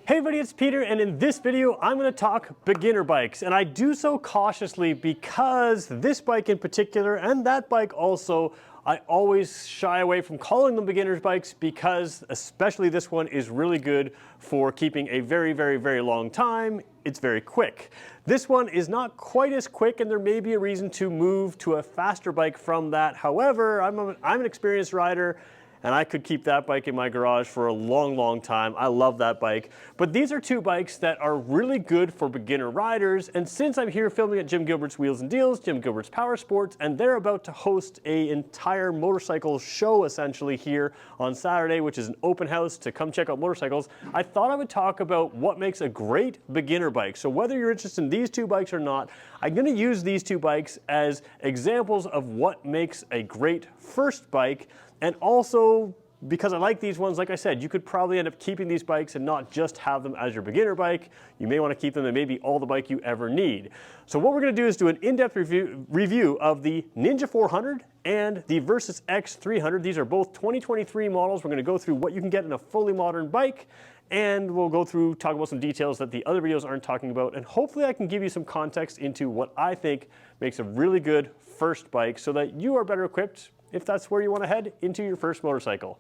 Hey everybody, it's Peter, and in this video I'm going to talk beginner bikes, and I do so cautiously because this bike in particular and that bike also, I always shy away from calling them beginner's bikes because especially this one is really good for keeping a very long time. It's very quick. This one is not quite as quick, and there may be a reason to move to a faster bike from that. However, I'm an experienced rider, and I could keep that bike in my garage for a long time. I love that bike. But these are two bikes that are really good for beginner riders, and since I'm here filming at Jim Gilbert's Wheels and Deals, Jim Gilbert's Power Sports, and they're about to host an entire motorcycle show essentially here on Saturday, which is an open house to come check out motorcycles, I thought I would talk about what makes a great beginner bike. So whether you're interested in these two bikes or not, I'm going to use these two bikes as examples of what makes a great first bike. And also, because I like these ones, like I said, you could probably end up keeping these bikes and not just have them as your beginner bike. You may want to keep them and maybe all the bike you ever need. So what we're going to do is do an in-depth review of the Ninja 400 and the Versys-X 300. These are both 2023 models. We're going to go through what you can get in a fully modern bike, and we'll go through, talk about some details that the other videos aren't talking about, and hopefully I can give you some context into what I think makes a really good first bike so that you are better equipped if that's where you want to head into your first motorcycle.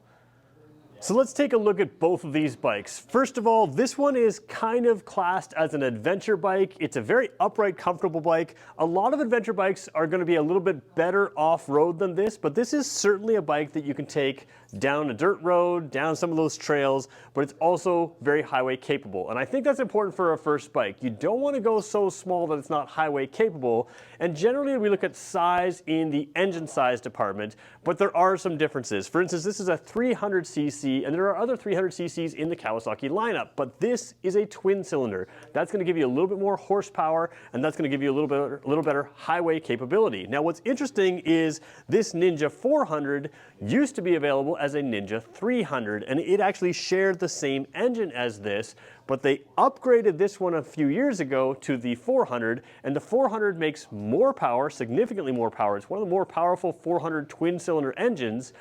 So let's take a look at both of these bikes. First of all, this one is kind of classed as an adventure bike. It's a very upright, comfortable bike. A lot of adventure bikes are going to be a little bit better off-road than this, but this is certainly a bike that you can take down a dirt road, down some of those trails, but it's also very highway capable. And I think that's important for a first bike. You don't want to go so small that it's not highway capable. And generally we look at size in the engine size department, but there are some differences. For instance, this is a 300cc, and there are other 300cc's in the Kawasaki lineup, but this is a twin cylinder. That's going to give you a little bit more horsepower, and that's going to give you a little better highway capability. Now what's interesting is this Ninja 400 used to be available as a Ninja 300, and it actually shared the same engine as this, but they upgraded this one a few years ago to the 400, and the 400 makes more power, significantly more power. It's one of the more powerful 400 twin cylinder engines,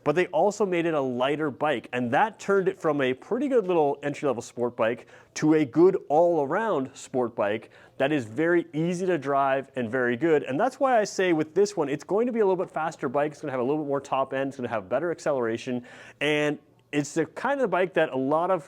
but they also made it a lighter bike, and that turned it from a pretty good little entry-level sport bike to a good all-around sport bike that is very easy to drive and very good. And that's why I say with this one, it's going to be a little bit faster bike. It's going to have a little bit more top end. It's going to have better acceleration, and it's the kind of bike that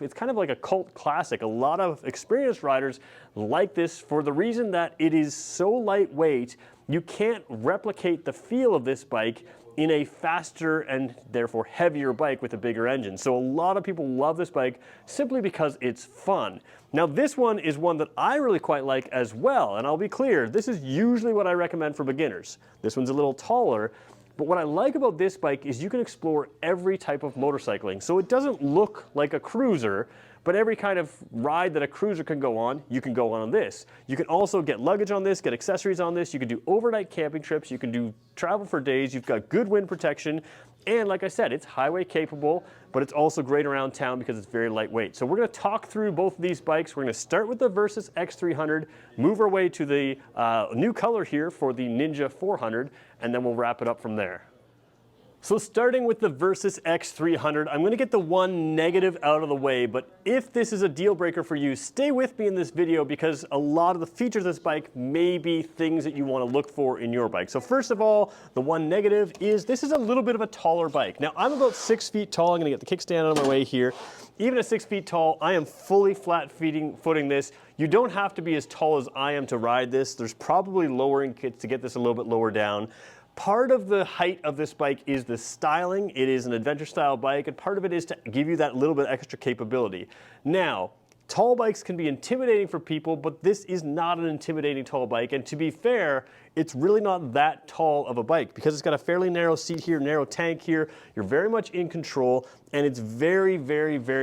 it's kind of like a cult classic. A lot of experienced riders like this for the reason that it is so lightweight. You can't replicate the feel of this bike in a faster and therefore heavier bike with a bigger engine. So a lot of people love this bike simply because it's fun. Now this one is one that I really quite like as well, and I'll be clear, this is usually what I recommend for beginners. This one's a little taller, but what I like about this bike is you can explore every type of motorcycling. So it doesn't look like a cruiser, but every kind of ride that a cruiser can go on, you can go on this. You can also get luggage on this, get accessories on this. You can do overnight camping trips. You can do travel for days. You've got good wind protection. And like I said, it's highway capable, but it's also great around town because it's very lightweight. So we're going to talk through both of these bikes. We're going to start with the Versys-X 300, move our way to the new color here for the Ninja 400, and then we'll wrap it up from there. So starting with the Versys-X 300, I'm going to get the one negative out of the way, but if this is a deal breaker for you, stay with me in this video because a lot of the features of this bike may be things that you want to look for in your bike. So first of all, the one negative is this is a little bit of a taller bike. Now I'm about 6 feet tall. I'm going to get the kickstand out of my way here. Even at 6 feet tall, I am fully footing this. You don't have to be as tall as I am to ride this. There's probably lowering kits to get this a little bit lower down. Part of the height of this bike is the styling. It is an adventure style bike, and part of it is to give you that little bit extra capability. Now, tall bikes can be intimidating for people, but this is not an intimidating tall bike, and to be fair, it's really not that tall of a bike because it's got a fairly narrow seat here, narrow tank here. You're very much in control, and it's very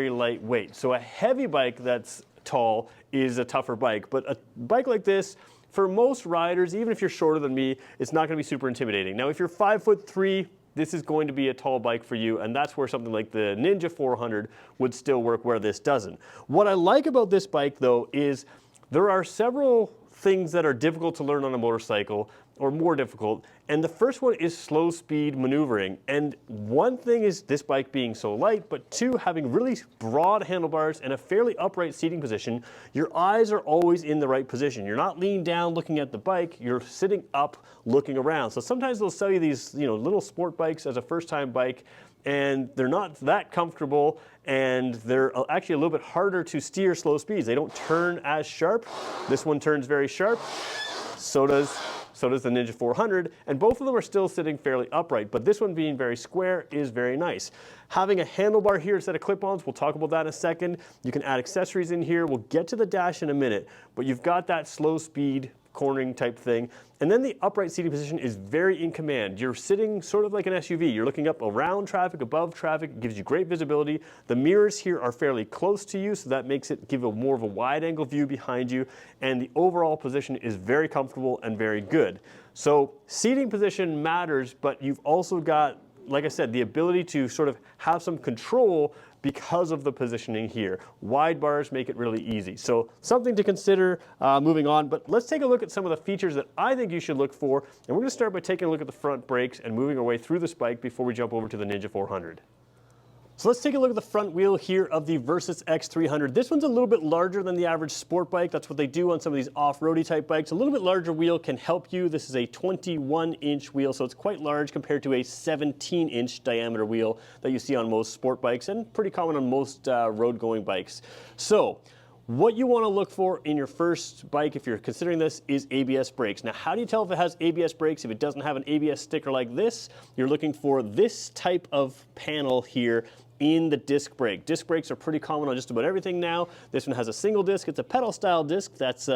lightweight. So a heavy bike that's tall is a tougher bike, but a bike like this, for most riders, even if you're shorter than me, it's not going to be super intimidating. Now, if you're 5'3", this is going to be a tall bike for you, and that's where something like the Ninja 400 would still work where this doesn't. What I like about this bike, though, is there are several things that are difficult to learn on a motorcycle or more difficult. And the first one is slow speed maneuvering. And one thing is this bike being so light, but two, having really broad handlebars and a fairly upright seating position, your eyes are always in the right position. You're not leaning down looking at the bike, you're sitting up looking around. So sometimes they'll sell you these, little sport bikes as a first-time bike, and they're not that comfortable, and they're actually a little bit harder to steer slow speeds. They don't turn as sharp. This one turns very sharp. So does the Ninja 400, and both of them are still sitting fairly upright, but this one being very square is very nice. Having a handlebar here instead of clip-ons, we'll talk about that in a second. You can add accessories in here. We'll get to the dash in a minute, but you've got that slow speed cornering type thing. And then the upright seating position is very in command. You're sitting sort of like an SUV. You're looking up around traffic, above traffic. It gives you great visibility. The mirrors here are fairly close to you, so that makes it give a more of a wide angle view behind you. And the overall position is very comfortable and very good. So seating position matters, but you've also got, like I said, the ability to sort of have some control because of the positioning here. Wide bars make it really easy. So something to consider moving on, but let's take a look at some of the features that I think you should look for. And we're gonna start by taking a look at the front brakes and moving our way through this bike before we jump over to the Ninja 400. So let's take a look at the front wheel here of the Versys-X 300. This one's a little bit larger than the average sport bike. That's what they do on some of these off-roady type bikes. A little bit larger wheel can help you. This is a 21-inch wheel, so it's quite large compared to a 17-inch diameter wheel that you see on most sport bikes and pretty common on most road-going bikes. So what you want to look for in your first bike, if you're considering this, is ABS brakes. Now, how do you tell if it has ABS brakes if it doesn't have an ABS sticker like this? You're looking for this type of panel here in the disc brake. Disc brakes are pretty common on just about everything now. This one has a single disc. It's a pedal style disc that's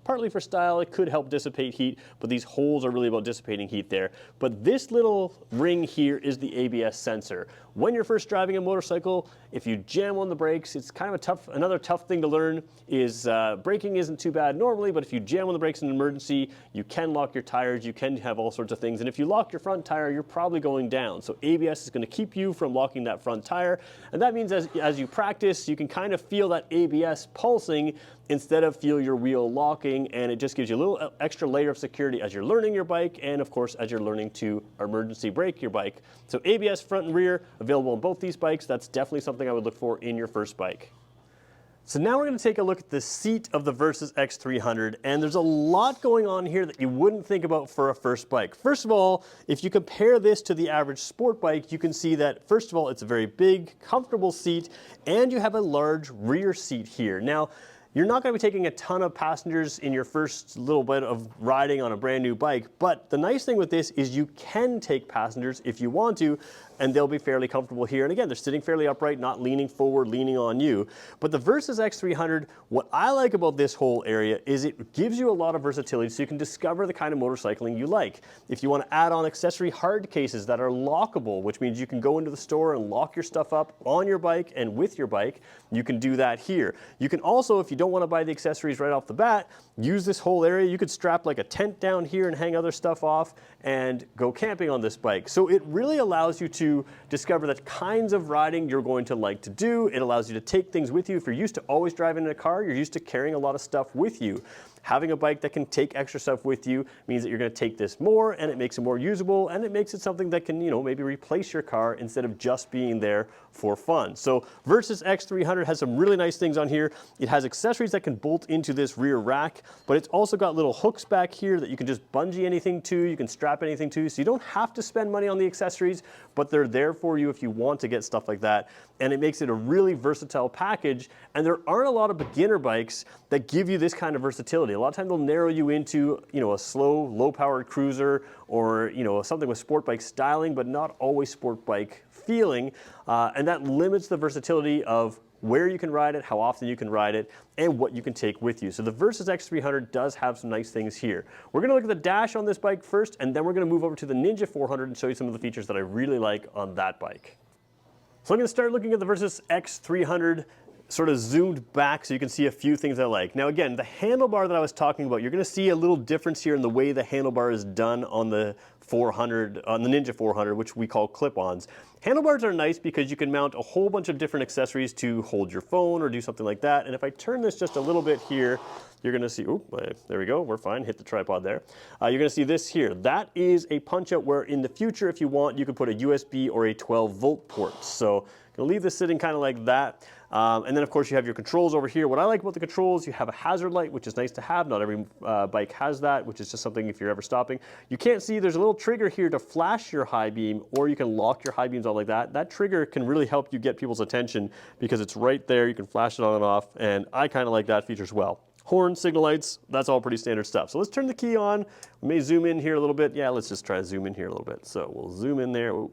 partly for style. It could help dissipate heat, but these holes are really about dissipating heat there. But this little ring here is the ABS sensor. When you're first driving a motorcycle, if you jam on the brakes, it's kind of another tough thing to learn is braking isn't too bad normally, but if you jam on the brakes in an emergency, you can lock your tires, you can have all sorts of things. And if you lock your front tire, you're probably going down. So ABS is going to keep you from locking that front tire. And that means as you practice, you can kind of feel that ABS pulsing instead of feel your wheel locking, and it just gives you a little extra layer of security as you're learning your bike and of course as you're learning to emergency brake your bike. So ABS front and rear available on both these bikes. That's definitely something I would look for in your first bike. So now we're going to take a look at the seat of the Versys-X 300, and there's a lot going on here that you wouldn't think about for a first bike. First of all, if you compare this to the average sport bike, you can see that first of all it's a very big, comfortable seat, and you have a large rear seat here. Now, you're not going to be taking a ton of passengers in your first little bit of riding on a brand new bike, but the nice thing with this is you can take passengers if you want to, and they'll be fairly comfortable here. And again, they're sitting fairly upright, not leaning forward, leaning on you. But the Versys-X 300, what I like about this whole area is it gives you a lot of versatility so you can discover the kind of motorcycling you like. If you want to add on accessory hard cases that are lockable, which means you can go into the store and lock your stuff up on your bike and with your bike, you can do that here. You can also, if you don't want to buy the accessories right off the bat, use this whole area. You could strap like a tent down here and hang other stuff off and go camping on this bike. So it really allows you to discover the kinds of riding you're going to like to do. It allows you to take things with you. If you're used to always driving in a car, you're used to carrying a lot of stuff with you. Having a bike that can take extra stuff with you means that you're going to take this more, and it makes it more usable, and it makes it something that can, maybe replace your car instead of just being there for fun. So Versys-X 300 has some really nice things on here. It has accessories that can bolt into this rear rack, but it's also got little hooks back here that you can just bungee anything to, you can strap anything to, so you don't have to spend money on the accessories, but they're there for you if you want to get stuff like that. And it makes it a really versatile package, and there aren't a lot of beginner bikes that give you this kind of versatility. A lot of times they'll narrow you into, a slow, low-powered cruiser or, something with sport bike styling, but not always sport bike feeling. And that limits the versatility of where you can ride it, how often you can ride it, and what you can take with you. So the Versys-X 300 does have some nice things here. We're going to look at the dash on this bike first, and then we're going to move over to the Ninja 400 and show you some of the features that I really like on that bike. So I'm going to start looking at the Versys-X 300 sort of zoomed back so you can see a few things I like. Now again, the handlebar that I was talking about, you're going to see a little difference here in the way the handlebar is done on the 400, on the Ninja 400, which we call clip-ons. Handlebars are nice because you can mount a whole bunch of different accessories to hold your phone or do something like that. And if I turn this just a little bit here, you're gonna see, there we go, we're fine, hit the tripod there. You're gonna see this here. That is a punch out where in the future, if you want, you could put a USB or a 12-volt port. So I'm gonna leave this sitting kind of like that. And then of course you have your controls over here. What I like about the controls, you have a hazard light, which is nice to have. Not every bike has that, which is just something if you're ever stopping. You can't see, there's a little trigger here to flash your high beam, or you can lock your high beams on like that. That trigger can really help you get people's attention because it's right there. You can flash it on and off, and I kind of like that feature as well. Horn, signal lights, that's all pretty standard stuff. So let's turn the key on. We may zoom in here a little bit. Yeah, let's just try to zoom in here a little bit. So we'll zoom in there. Ooh.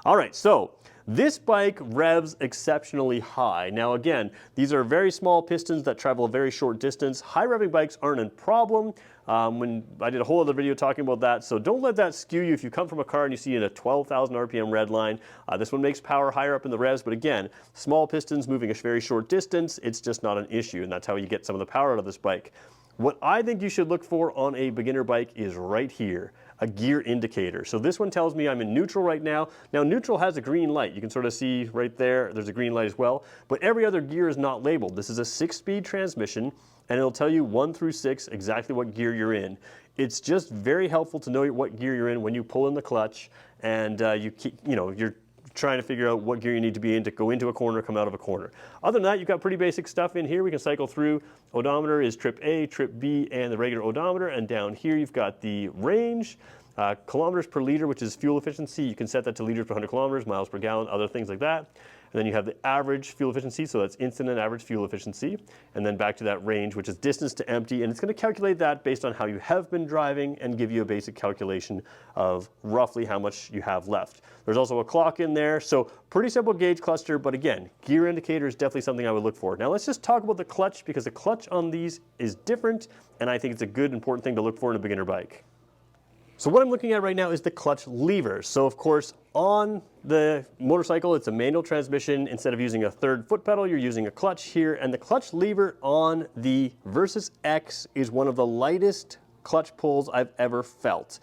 All right, so this bike revs exceptionally high. Now again, these are very small pistons that travel a very short distance. High revving bikes aren't a problem. When I did a whole other video talking about that, so don't let that skew you if you come from a car and you see a 12,000 RPM red line. This one makes power higher up in the revs, but again, small pistons moving a very short distance, it's just not an issue, and that's how you get some of the power out of this bike. What I think you should look for on a beginner bike is right here, a gear indicator. So this one tells me I'm in neutral right now. Now neutral has a green light. You can sort of see right there, there's a green light as well, but every other gear is not labeled. This is a 6-speed transmission, and it'll tell you 1 through 6 exactly what gear you're in. It's just very helpful to know what gear you're in when you pull in the clutch, and you're trying to figure out what gear you need to be in to go into a corner, come out of a corner. Other than that, you've got pretty basic stuff in here. We can cycle through. Odometer is trip A, trip B, and the regular odometer. And down here, you've got the range, kilometers per liter, which is fuel efficiency. You can set that to liters per 100 kilometers, miles per gallon, other things like that. And then you have the average fuel efficiency, so that's instant and average fuel efficiency. And then back to that range, which is distance to empty. And it's going to calculate that based on how you have been driving and give you a basic calculation of roughly how much you have left. There's also a clock in there, so pretty simple gauge cluster, but again, gear indicator is definitely something I would look for. Now let's just talk about the clutch, because the clutch on these is different, and I think it's a good, important thing to look for in a beginner bike. So what I'm looking at right now is the clutch lever. So of course, on the motorcycle, it's a manual transmission. Instead of using a third foot pedal, you're using a clutch here. And the clutch lever on the Versys-X is one of the lightest clutch pulls I've ever felt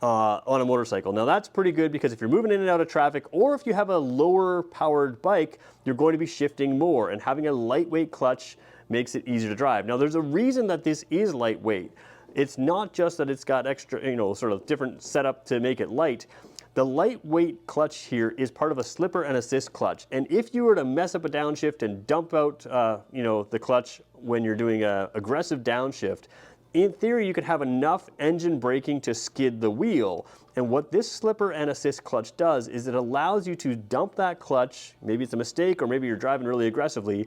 on a motorcycle. Now that's pretty good, because if you're moving in and out of traffic, or if you have a lower powered bike, you're going to be shifting more. And having a lightweight clutch makes it easier to drive. Now there's a reason that this is lightweight. It's not just that it's got extra, sort of different setup to make it light. The lightweight clutch here is part of a slipper and assist clutch. And if you were to mess up a downshift and dump out, the clutch when you're doing a aggressive downshift, in theory, you could have enough engine braking to skid the wheel. And what this slipper and assist clutch does is it allows you to dump that clutch. Maybe it's a mistake, or maybe you're driving really aggressively,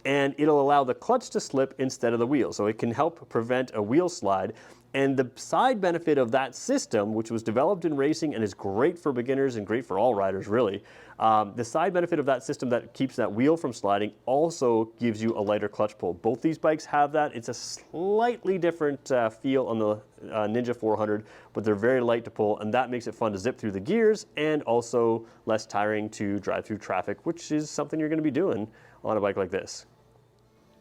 and it'll allow the clutch to slip instead of the wheel. So it can help prevent a wheel slide. And the side benefit of that system, which was developed in racing and is great for beginners and great for all riders really, the side benefit of that system that keeps that wheel from sliding also gives you a lighter clutch pull. Both these bikes have that. It's a slightly different feel on the Ninja 400, but they're very light to pull, and that makes it fun to zip through the gears and also less tiring to drive through traffic, which is something you're going to be doing on a bike like this.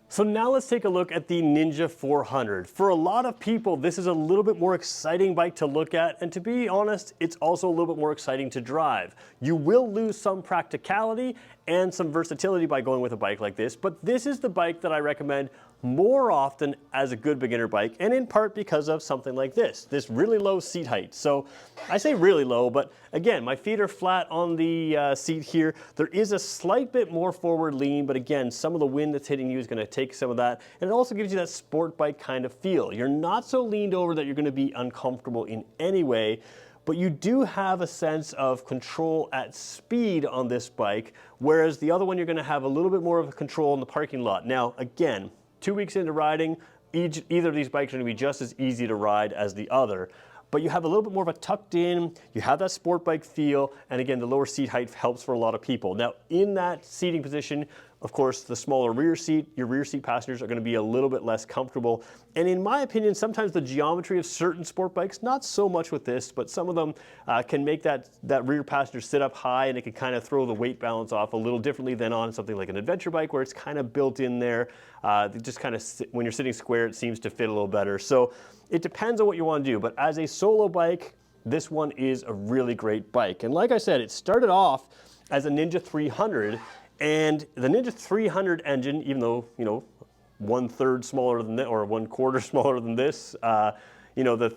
So now let's take a look at the Ninja 400. For a lot of people, this is a little bit more exciting bike to look at, and to be honest, it's also a little bit more exciting to drive. You will lose some practicality and some versatility by going with a bike like this, but this is the bike that I recommend more often as a good beginner bike, and in part because of something like this really low seat height. So I say really low, but again, my feet are flat on the seat here. There is a slight bit more forward lean, but again, some of the wind that's hitting you is going to take some of that, and it also gives you that sport bike kind of feel. You're not so leaned over that you're going to be uncomfortable in any way, but you do have a sense of control at speed on this bike, whereas the other one you're going to have a little bit more of a control in the parking lot. Now again, 2 weeks into riding, either of these bikes are going to be just as easy to ride as the other. But you have a little bit more of a tucked in, you have that sport bike feel, and again, the lower seat height helps for a lot of people. Now, in that seating position, of course, the smaller rear seat, your rear seat passengers are going to be a little bit less comfortable. And in my opinion, sometimes the geometry of certain sport bikes, not so much with this, but some of them can make that rear passenger sit up high, and it can kind of throw the weight balance off a little differently than on something like an adventure bike where it's kind of built in there. Just kind of, when you're sitting square, it seems to fit a little better. So it depends on what you want to do, but as a solo bike, this one is a really great bike. And like I said, it started off as a Ninja 300, and the Ninja 300 engine, even though, you know, 1/3 smaller than this, or 1/4 smaller than this, you know, the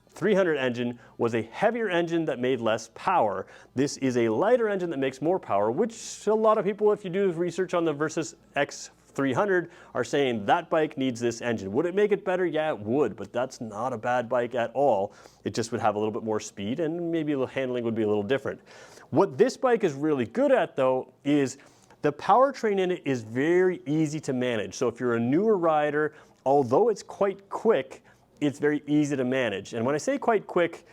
300 engine was a heavier engine that made less power. This is a lighter engine that makes more power, which a lot of people, if you do research on the Versys-X 300, are saying that bike needs this engine. Would it make it better? Yeah, it would, but that's not a bad bike at all. It just would have a little bit more speed, and maybe the handling would be a little different. What this bike is really good at, though, is the powertrain in it is very easy to manage. So if you're a newer rider, although it's quite quick, it's very easy to manage. And when I say quite quick,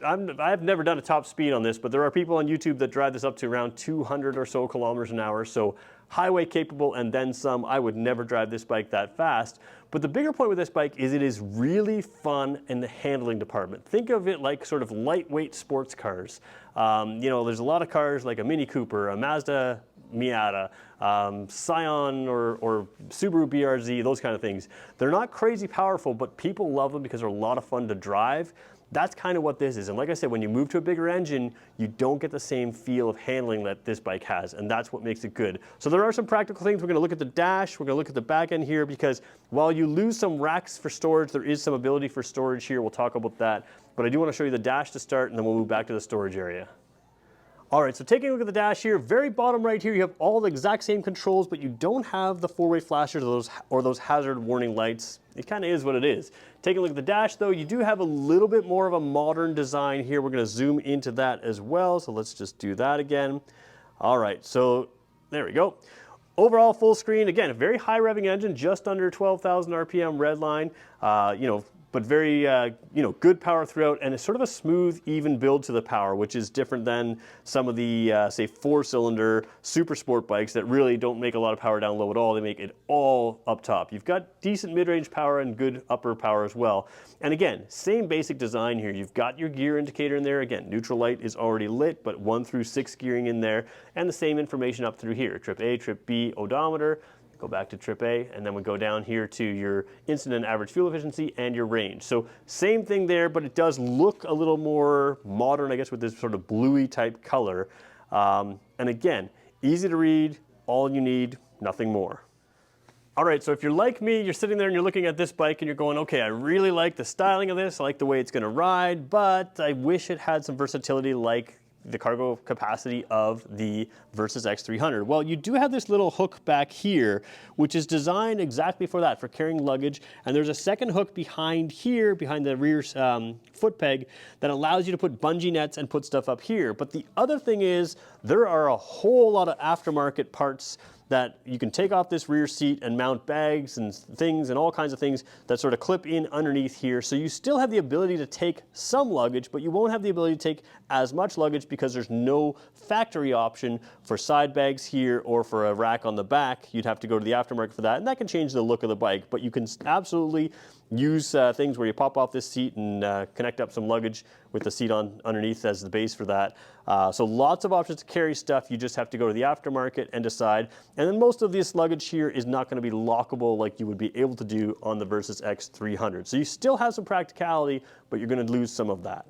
I've never done a top speed on this, but there are people on YouTube that drive this up to around 200 or so kilometers an hour. So highway capable and then some. I would never drive this bike that fast. But the bigger point with this bike is it is really fun in the handling department. Think of it like sort of lightweight sports cars. You know, there's a lot of cars like a Mini Cooper, a Mazda Miata, Scion or Subaru BRZ, those kind of things. They're not crazy powerful, but people love them because they're a lot of fun to drive. That's kind of what this is. And like I said, when you move to a bigger engine, you don't get the same feel of handling that this bike has, and that's what makes it good. So there are some practical things. We're going to look at the dash, we're going to look at the back end here, because while you lose some racks for storage, there is some ability for storage here. We'll talk about that. But I do want to show you the dash to start, and then we'll move back to the storage area. All right, so taking a look at the dash here, very bottom right here, you have all the exact same controls, but you don't have the four-way flashers or those hazard warning lights. It kind of is what it is. Taking a look at the dash, though, you do have a little bit more of a modern design here. We're going to zoom into that as well, so let's just do that again. All right, so there we go. Overall full screen, again, a very high revving engine, just under 12,000 RPM redline. You know, but very you know, good power throughout, and it's sort of a smooth, even build to the power, which is different than some of the, say, 4-cylinder super sport bikes that really don't make a lot of power down low at all. They make it all up top. You've got decent mid-range power and good upper power as well. And again, same basic design here. You've got your gear indicator in there. Again, neutral light is already lit, but 1 through 6 gearing in there, and the same information up through here. Trip A, Trip B, odometer. Go back to Trip A, and then we go down here to your instant and average fuel efficiency and your range. So same thing there, but it does look a little more modern, I guess, with this sort of bluey type color. And again, easy to read, all you need, nothing more. All right, so if you're like me, you're sitting there and you're looking at this bike and you're going, okay, I really like the styling of this, I like the way it's gonna ride, but I wish it had some versatility like the cargo capacity of the Versys-X 300. Well, you do have this little hook back here, which is designed exactly for that, for carrying luggage. And there's a second hook behind here, behind the rear foot peg, that allows you to put bungee nets and put stuff up here. But the other thing is, there are a whole lot of aftermarket parts that you can take off this rear seat and mount bags and things and all kinds of things that sort of clip in underneath here. So you still have the ability to take some luggage, but you won't have the ability to take as much luggage because there's no factory option for side bags here or for a rack on the back. You'd have to go to the aftermarket for that, and that can change the look of the bike, but you can absolutely use things where you pop off this seat and connect up some luggage with the seat on underneath as the base for that. So lots of options to carry stuff. You just have to go to the aftermarket and decide. And then most of this luggage here is not going to be lockable like you would be able to do on the Versys-X 300. So you still have some practicality, but you're going to lose some of that.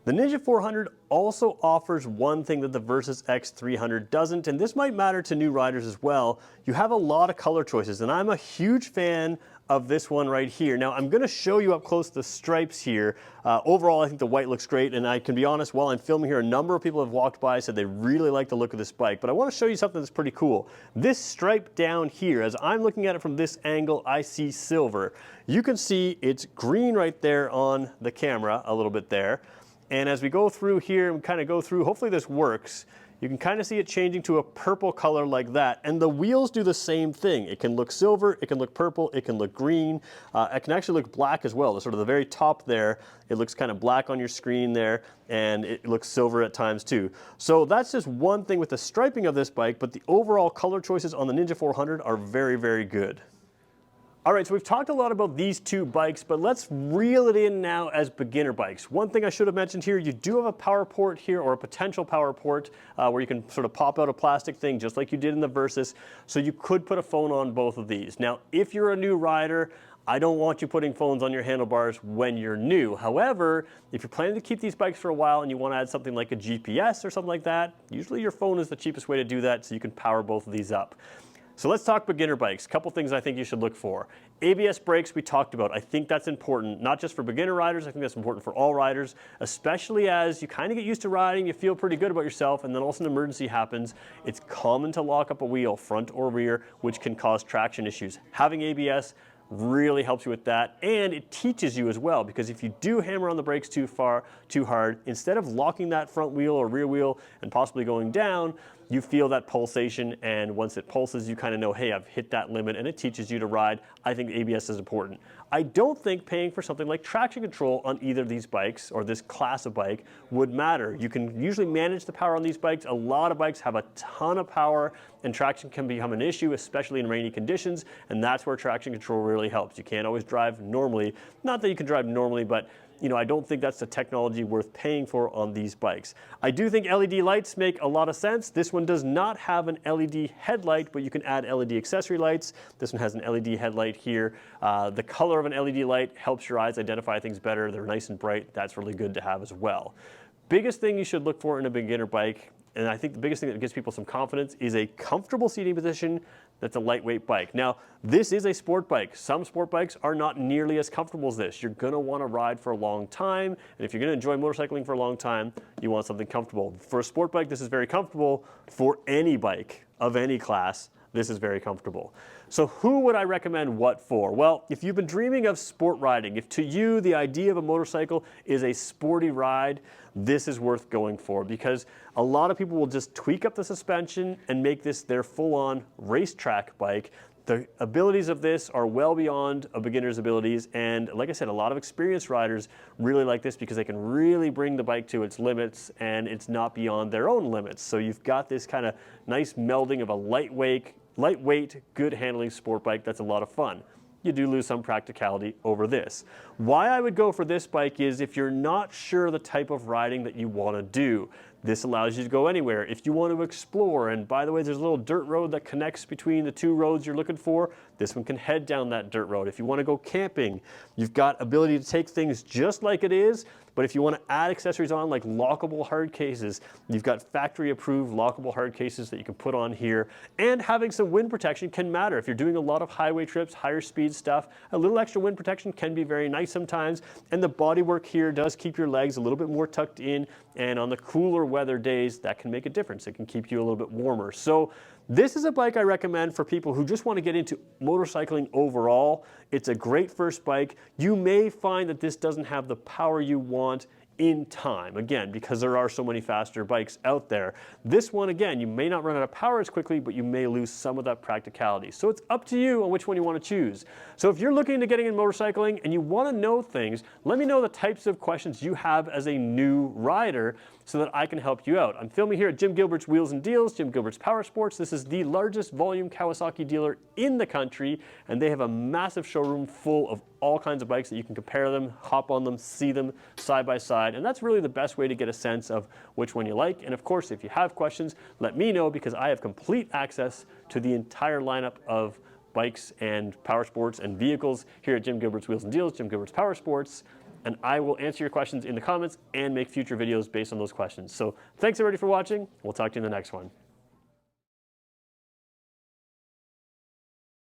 The Ninja 400 also offers one thing that the Versys-X 300 doesn't, and this might matter to new riders as well. You have a lot of color choices, and I'm a huge fan of this one right here. Now, I'm going to show you up close the stripes here. Overall, I think the white looks great, and I can be honest, while I'm filming here, a number of people have walked by and said they really like the look of this bike, but I want to show you something that's pretty cool. This stripe down here, as I'm looking at it from this angle, I see silver. You can see it's green right there on the camera, a little bit there. And as we go through here and kind of go through, hopefully this works, you can kind of see it changing to a purple color like that. And the wheels do the same thing. It can look silver, it can look purple, it can look green. It can actually look black as well. The sort of the very top there, it looks kind of black on your screen there, and it looks silver at times too. So that's just one thing with the striping of this bike, but the overall color choices on the Ninja 400 are very, very good. All right, so we've talked a lot about these two bikes, but let's reel it in now as beginner bikes. One thing I should have mentioned here, you do have a power port here, or a potential power port, where you can sort of pop out a plastic thing just like you did in the Versys, so you could put a phone on both of these. Now, if you're a new rider, I don't want you putting phones on your handlebars when you're new. However, if you're planning to keep these bikes for a while and you want to add something like a GPS or something like that, usually your phone is the cheapest way to do that, so you can power both of these up. So let's talk beginner bikes. A couple things I think you should look for. ABS brakes we talked about. I think that's important, not just for beginner riders, I think that's important for all riders, especially as you kind of get used to riding, you feel pretty good about yourself, and then also an emergency happens. It's common to lock up a wheel, front or rear, which can cause traction issues. Having ABS really helps you with that, and it teaches you as well, because if you do hammer on the brakes too hard, instead of locking that front wheel or rear wheel and possibly going down, you feel that pulsation, and once it pulses, you kind of know, hey, I've hit that limit, and it teaches you to ride. I think ABS is important. I don't think paying for something like traction control on either of these bikes, or this class of bike, would matter. You can usually manage the power on these bikes. A lot of bikes have a ton of power, and traction can become an issue, especially in rainy conditions, and that's where traction control really helps. You can't always drive normally. Not that you can drive normally, but I don't think that's the technology worth paying for on these bikes. I do think LED lights make a lot of sense. This one does not have an LED headlight, but you can add LED accessory lights. This one has an LED headlight here. The color of an LED light helps your eyes identify things better. They're nice and bright. That's really good to have as well. Biggest thing you should look for in a beginner bike, and I think the biggest thing that gives people some confidence, is a comfortable seating position that's a lightweight bike. Now, this is a sport bike. Some sport bikes are not nearly as comfortable as this. You're gonna wanna ride for a long time, and if you're gonna enjoy motorcycling for a long time, you want something comfortable. For a sport bike, this is very comfortable. For any bike of any class, this is very comfortable. So who would I recommend what for? Well, if you've been dreaming of sport riding, if to you the idea of a motorcycle is a sporty ride, this is worth going for, because a lot of people will just tweak up the suspension and make this their full-on racetrack bike. The abilities of this are well beyond a beginner's abilities, and like I said, a lot of experienced riders really like this because they can really bring the bike to its limits, and it's not beyond their own limits. So you've got this kind of nice melding of a lightweight, good handling sport bike that's a lot of fun. You do lose some practicality over this. Why I would go for this bike is if you're not sure the type of riding that you want to do. This allows you to go anywhere. If you want to explore, and by the way, there's a little dirt road that connects between the two roads you're looking for, this one can head down that dirt road. If you want to go camping, you've got ability to take things just like it is, but if you want to add accessories on like lockable hard cases, you've got factory approved lockable hard cases that you can put on here, and having some wind protection can matter. If you're doing a lot of highway trips, higher speed stuff, a little extra wind protection can be very nice sometimes, and the bodywork here does keep your legs a little bit more tucked in, and on the cooler weather days, that can make a difference. It can keep you a little bit warmer. So this is a bike I recommend for people who just want to get into motorcycling overall. It's a great first bike. You may find that this doesn't have the power you want in time, again, because there are so many faster bikes out there. This one, again, you may not run out of power as quickly, but you may lose some of that practicality. So it's up to you on which one you want to choose. So if you're looking into getting in motorcycling and you want to know things, let me know the types of questions you have as a new rider so that I can help you out. I'm filming here at Jim Gilbert's Wheels and Deals, Jim Gilbert's Power Sports. This is the largest volume Kawasaki dealer in the country, and they have a massive showroom full of all kinds of bikes that you can compare them, hop on them, see them side by side, and that's really the best way to get a sense of which one you like. And of course, if you have questions, let me know, because I have complete access to the entire lineup of bikes and power sports and vehicles here at Jim Gilbert's Wheels and Deals, Jim Gilbert's Power Sports, and I will answer your questions in the comments and make future videos based on those questions. So thanks everybody for watching. We'll talk to you in the next one.